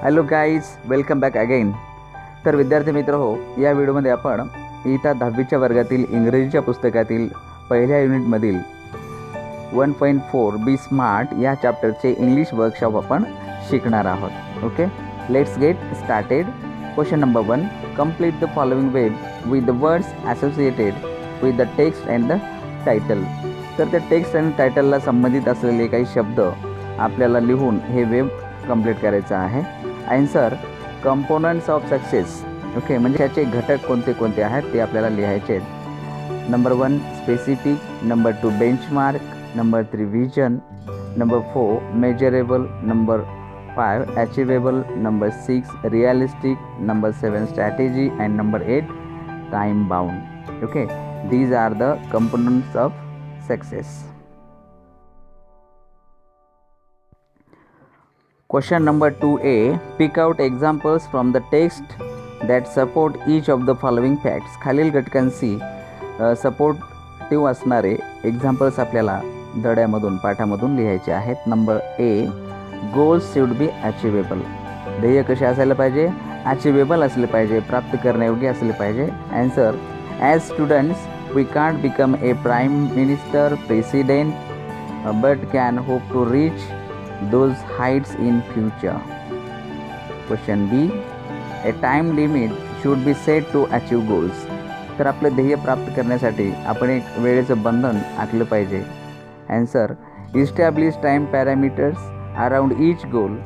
Hello guys, welcome back again. तर विद्यार्थी मित्र हो, या व्हिडिओमध्ये आपण इयत्ता 10वीच्या वर्गातील इंग्रजीच्या पुस्तकातील पहिल्या युनिटमधील 1.4 बी स्मार्ट या चॅप्टरचे इंग्लिश वर्कशॉप आपण शिकणार आहोत. Okay, let's get started. Question number 1, complete the following web with the words associated with the text and the title. तर त्या टेक्स्ट आणि टायटलला संबंधित असलेले काही शब्द आपल्याला लिहून हे वेब कंप्लीट करायचं आहे. Answer, components of success. Okay, म्हणजे त्याचे घटक कोणते कोणते आहेत ते आपल्याला लिहायचे आहेत. Number 1 specific, number 2 benchmark, number 3 vision, number 4 measurable, number 5 achievable, number 6 realistic, number 7 strategy and number 8 time bound. Okay, these are the components of success. Question number 2A, pick out examples from the text that support each of the following facts. खालील घटकांशी supportive असणारे examples आपल्याला धड्यामधून पाठामधून लिहायचे आहेत. Number A, goals should be achievable. ध्येय कसे असायला पाहिजे? अचिवेबल असले पाहिजे, प्राप्त करण्यायोग्य असले पाहिजे. Answer, as students we can't become a prime minister, president, but can hope to reach those heights in future. Question B, a time limit should be set to achieve goals. तर आपलं ध्येय प्राप्त करण्यासाठी आपण एक वेळेचं बंधन आखलं पाहिजे. Answer, establish time parameters around each goal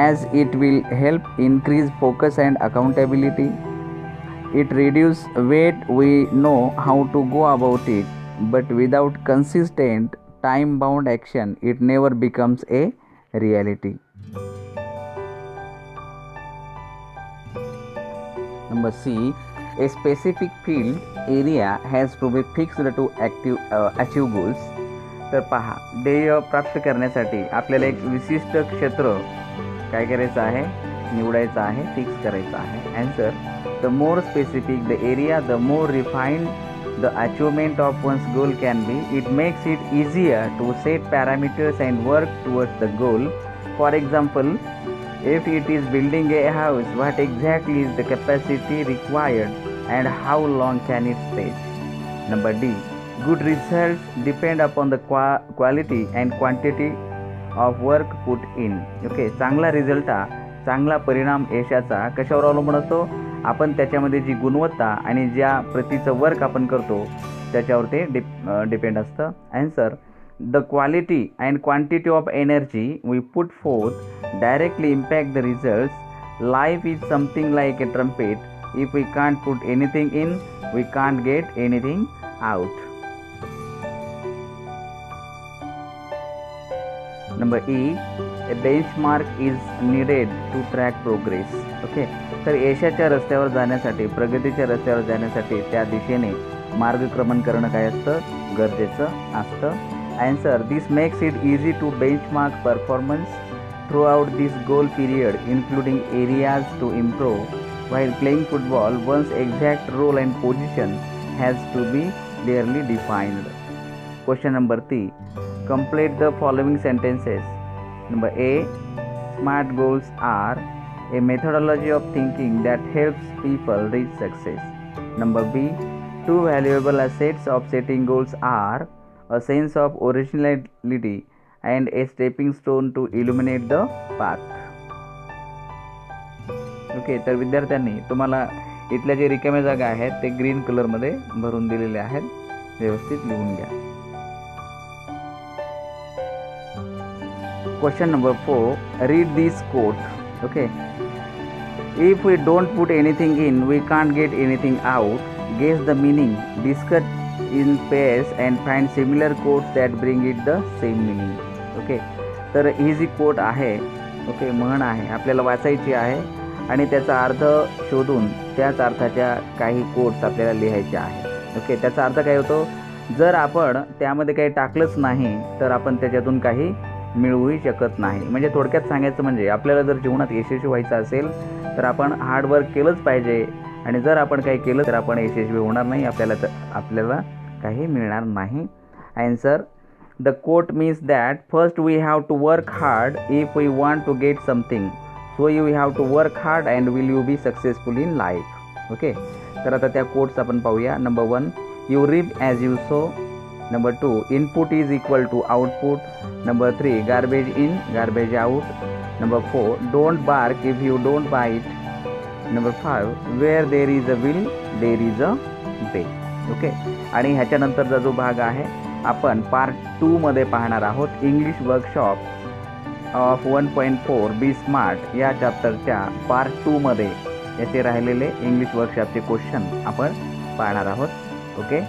as it will help increase focus and accountability. It reduce weight, we know how to go about it, but without consistent time bound action it never becomes a reality. Number C, a specific field area has to be fixed to achieve goals. तर पहा, ध्येय प्राप्त करण्यासाठी आपल्याला एक विशिष्ट क्षेत्र काय करायचं आहे? निवडायचं आहे, फिक्स करायचं आहे. Answer, the more specific the area, the more refined the achievement of one's goal can be. It makes it easier to set parameters and work towards the goal. For example, if it is building a house, what exactly is the capacity required and how long can it stretch? Number D, good results depend upon the quality and quantity of work put in. Okay, चांगला result हा, चांगला परिणाम यशाचा कशावर अवलंबून असतो? आपण त्याच्यामध्ये जी गुणवत्ता आणि ज्या प्रतीचं वर्क आपण करतो त्याच्यावर ते डिपेंड असतं. Answer, the quality and quantity of energy we put forth directly impact the results. Life is something like a trumpet. If we can't put anything in, we can't get anything out. Number E, a benchmark is needed to track progress. Okay, तर यशाच्या रस्त्यावर जाण्यासाठी, प्रगतीच्या रस्त्यावर जाण्यासाठी त्या दिशेने मार्गक्रमण करणं काय असतं? गरजेचं असतं. Answer, this makes it easy to benchmark performance throughout this goal period including areas to improve. While playing football, one's exact role and position has to be clearly defined. Question number 3, complete the following sentences. Number A, smart goals are a methodology of thinking that helps people reach success. Number B, two valuable assets of setting goals are a sense of originality and a stepping stone to illuminate the path. Okay, तर विद्यार्थ्यांनी तुम्हाला इथल्या जे रिकाम्या जागा आहेत ते green कलरमध्ये भरून दिलेले आहेत, व्यवस्थित लिहून घ्या. Question number 4, read this quote. Okay, if we don't put anything in, we can't get anything out. Guess the meaning, discuss in pairs and find similar quotes that bring it the same meaning. Okay, तर ही जी coat आहे, okay, म्हण आहे, आपल्याला वाचायची आहे आणि त्याचा अर्थ शोधून त्याच अर्थाच्या काही कोट्स आपल्याला लिहायच्या आहेत. ओके, त्याचा अर्थ काय होतो? जर आपण त्यामध्ये काही टाकलंच नाही तर आपण त्याच्यातून काही मिळवूही शकत नाही. म्हणजे थोडक्यात सांगायचं म्हणजे आपल्याला जर जीवनात यशस्वी व्हायचं असेल तर आपण हार्डवर्क केलंच पाहिजे आणि जर आपण काही केलं तर आपण यशस्वी होणार नाही, आपल्याला काही मिळणार नाही. Answer, the quote means that first we have to work hard if we want to get something. So you have to work hard and will you be successful in life. Okay, तर आता त्या quotes आपण पाहूया. Number 1, you reap as you sow. Number 2, input is equal to output. Number 3, garbage in garbage out. Number 4, don't bark if you don't bite. Number 5, where there is a will there is a way. Okay, आणि ह्याच्यानंतरचा जो भाग आहे आपण part 2मध्ये पाहणार आहोत. English workshop of 1.4 be smart या चॅप्टरच्या पार्ट 2मध्ये याचे राहिलेले इंग्लिश वर्कशॉपचे क्वेश्चन आपण पाहणार आहोत. ओके.